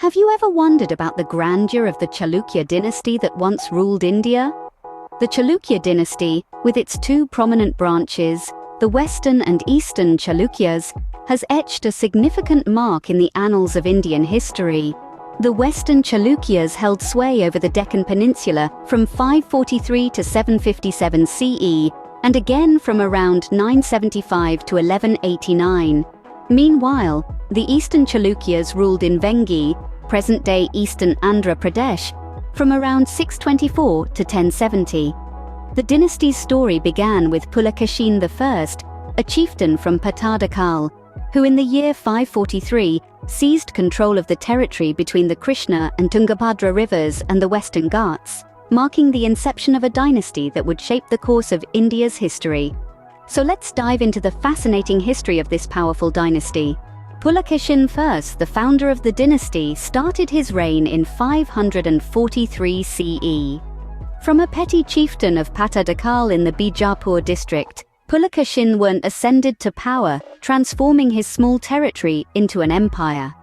Have you ever wondered about the grandeur of the Chalukya dynasty that once ruled India? The Chalukya dynasty, with its two prominent branches, the Western and Eastern Chalukyas, has etched a significant mark in the annals of Indian history. The Western Chalukyas held sway over the Deccan Peninsula from 543 to 757 CE, and again from around 975 to 1189. Meanwhile, the Eastern Chalukyas ruled in Vengi, present-day Eastern Andhra Pradesh, from around 624 to 1070. The dynasty's story began with Pulakeshin I, a chieftain from Pattadakal, who in the year 543 seized control of the territory between the Krishna and Tungabhadra rivers and the Western Ghats, marking the inception of a dynasty that would shape the course of India's history. So let's dive into the fascinating history of this powerful dynasty. Pulakeshin I, the founder of the dynasty, started his reign in 543 CE. From a petty chieftain of Pattadakal in the Bijapur district, Pulakeshin I ascended to power, transforming his small territory into an empire.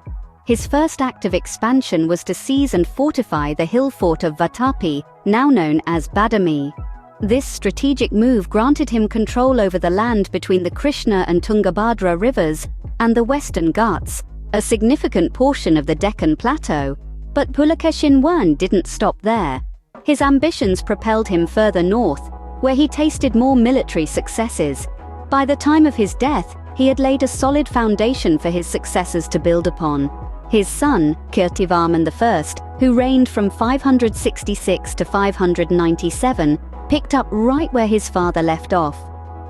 His first act of expansion was to seize and fortify the hill fort of Vatapi, now known as Badami. This strategic move granted him control over the land between the Krishna and Tungabhadra rivers and the Western Ghats, a significant portion of the Deccan Plateau. But Pulakeshin I didn't stop there. His ambitions propelled him further north, where he tasted more military successes. By the time of his death, he had laid a solid foundation for his successors to build upon. His son, Kirtivarman I, who reigned from 566 to 597, picked up right where his father left off.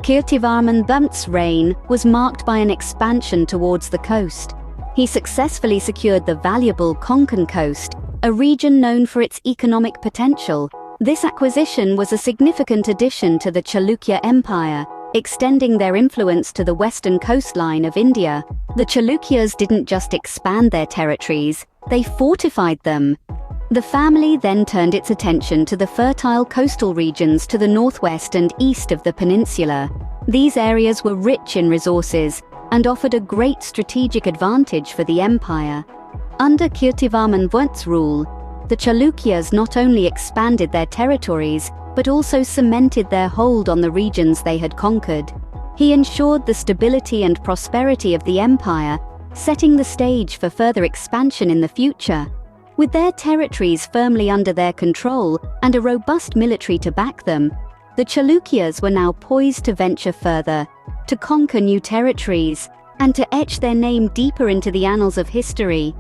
Kirtivarman I's reign was marked by an expansion towards the coast. He successfully secured the valuable Konkan coast, a region known for its economic potential. This acquisition was a significant addition to the Chalukya Empire, extending their influence to the western coastline of India. The Chalukyas didn't just expand their territories, they fortified them. The family then turned its attention to the fertile coastal regions to the northwest and east of the peninsula. These areas were rich in resources and offered a great strategic advantage for the empire. Under Kirtivarman I's rule, the Chalukyas not only expanded their territories, but also cemented their hold on the regions they had conquered. He ensured the stability and prosperity of the empire, setting the stage for further expansion in the future. With their territories firmly under their control and a robust military to back them, the Chalukyas were now poised to venture further, to conquer new territories, and to etch their name deeper into the annals of history.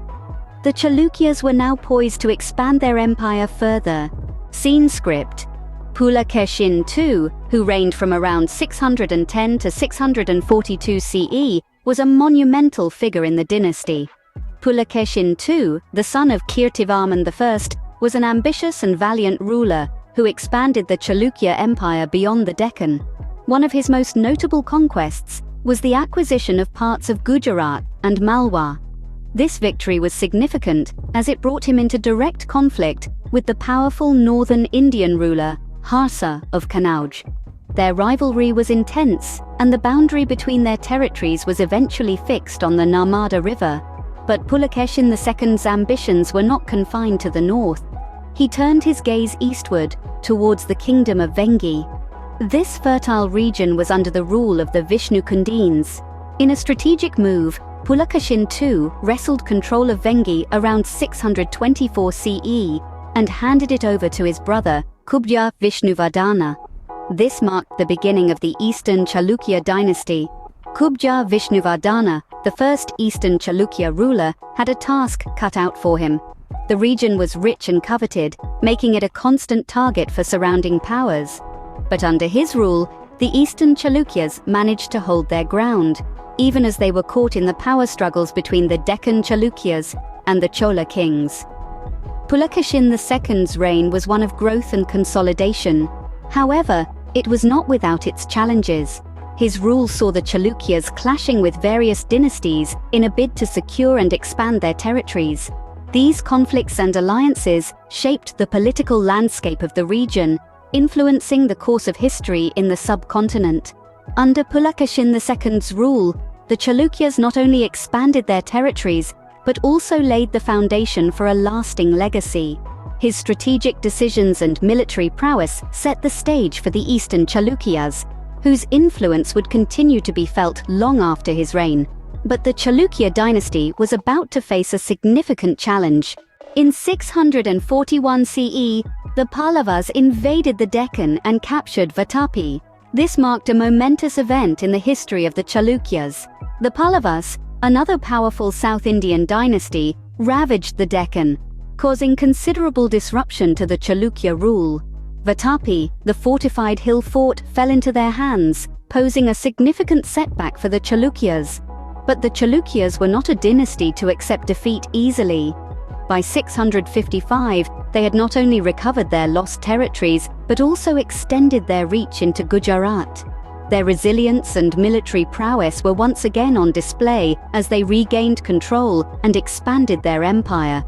The Chalukyas were now poised to expand their empire further. Scene script: Pulakeshin II, who reigned from around 610 to 642 CE, was a monumental figure in the dynasty. Pulakeshin II, the son of Kirtivarman I, was an ambitious and valiant ruler who expanded the Chalukya Empire beyond the Deccan. One of his most notable conquests was the acquisition of parts of Gujarat and Malwa. This victory was significant as it brought him into direct conflict with the powerful northern Indian ruler Harsa of Kanauj. Their rivalry was intense, and the boundary between their territories was eventually fixed on the Narmada River. But Pulakeshin II's ambitions were not confined to the north. He turned his gaze eastward, towards the kingdom of Vengi. This fertile region was under the rule of the Vishnu Kundines. In a strategic move, Pulakeshin II wrestled control of Vengi around 624 CE and handed it over to his brother, Kubja Vishnuvardhana. This marked the beginning of the Eastern Chalukya dynasty. Kubja Vishnuvardhana, the first Eastern Chalukya ruler, had a task cut out for him. The region was rich and coveted, making it a constant target for surrounding powers. But under his rule, the Eastern Chalukyas managed to hold their ground, even as they were caught in the power struggles between the Deccan Chalukyas and the Chola kings. Pulakeshin II's reign was one of growth and consolidation. However, it was not without its challenges. His rule saw the Chalukyas clashing with various dynasties in a bid to secure and expand their territories. These conflicts and alliances shaped the political landscape of the region, influencing the course of history in the subcontinent. Under Pulakeshin II's rule, the Chalukyas not only expanded their territories, but also laid the foundation for a lasting legacy. His strategic decisions and military prowess set the stage for the Eastern Chalukyas, whose influence would continue to be felt long after his reign. But the Chalukya dynasty was about to face a significant challenge. In 641 CE, the Pallavas invaded the Deccan and captured Vatapi. This marked a momentous event in the history of the Chalukyas. The Pallavas, another powerful South Indian dynasty, ravaged the Deccan, causing considerable disruption to the Chalukya rule. Vatapi, the fortified hill fort, fell into their hands, posing a significant setback for the Chalukyas. But the Chalukyas were not a dynasty to accept defeat easily. By 655, they had not only recovered their lost territories, but also extended their reach into Gujarat. Their resilience and military prowess were once again on display as they regained control and expanded their empire.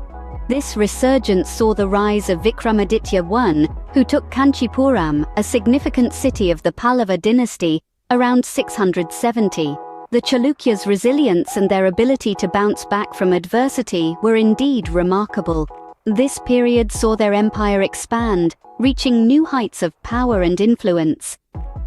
This resurgence saw the rise of Vikramaditya I, who took Kanchipuram, a significant city of the Pallava dynasty, around 670. The Chalukyas' resilience and their ability to bounce back from adversity were indeed remarkable. This period saw their empire expand, reaching new heights of power and influence.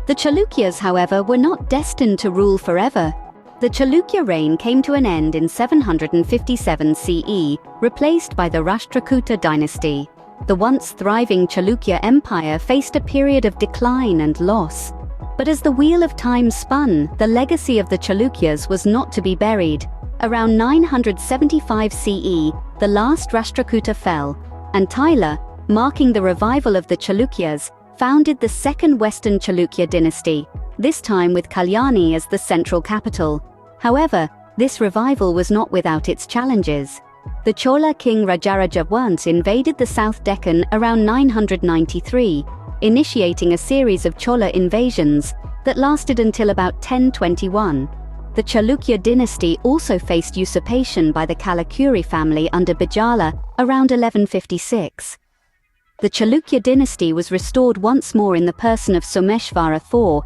The Chalukyas, however, were not destined to rule forever. The Chalukya reign came to an end in 757 CE, replaced by the Rashtrakuta dynasty. The once thriving Chalukya empire faced a period of decline and loss. But as the wheel of time spun, the legacy of the Chalukyas was not to be buried. Around 975 CE, the last Rashtrakuta fell, and Taila, marking the revival of the Chalukyas, founded the second Western Chalukya dynasty, this time with Kalyani as the central capital. However, this revival was not without its challenges. The Chola king Rajaraja I invaded the South Deccan around 993, initiating a series of Chola invasions that lasted until about 1021. The Chalukya dynasty also faced usurpation by the Kalachuri family under Bijala around 1156. The Chalukya dynasty was restored once more in the person of Someshvara IV,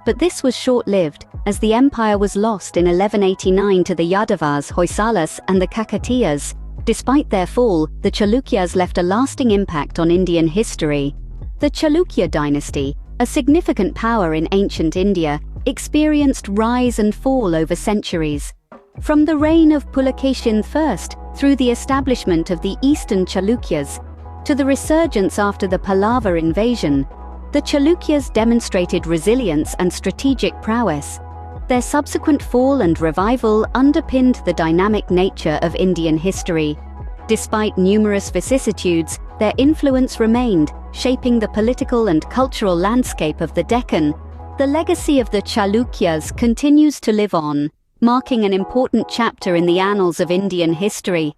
but this was short-lived, as the empire was lost in 1189 to the Yadavas, Hoysalas, and the Kakatiyas. Despite their fall, the Chalukyas left a lasting impact on Indian history. The Chalukya dynasty, a significant power in ancient India, experienced rise and fall over centuries. From the reign of Pulakeshin I through the establishment of the Eastern Chalukyas, to the resurgence after the Pallava invasion, the Chalukyas demonstrated resilience and strategic prowess. Their subsequent fall and revival underpinned the dynamic nature of Indian history. Despite numerous vicissitudes, their influence remained, shaping the political and cultural landscape of the Deccan. The legacy of the Chalukyas continues to live on, marking an important chapter in the annals of Indian history.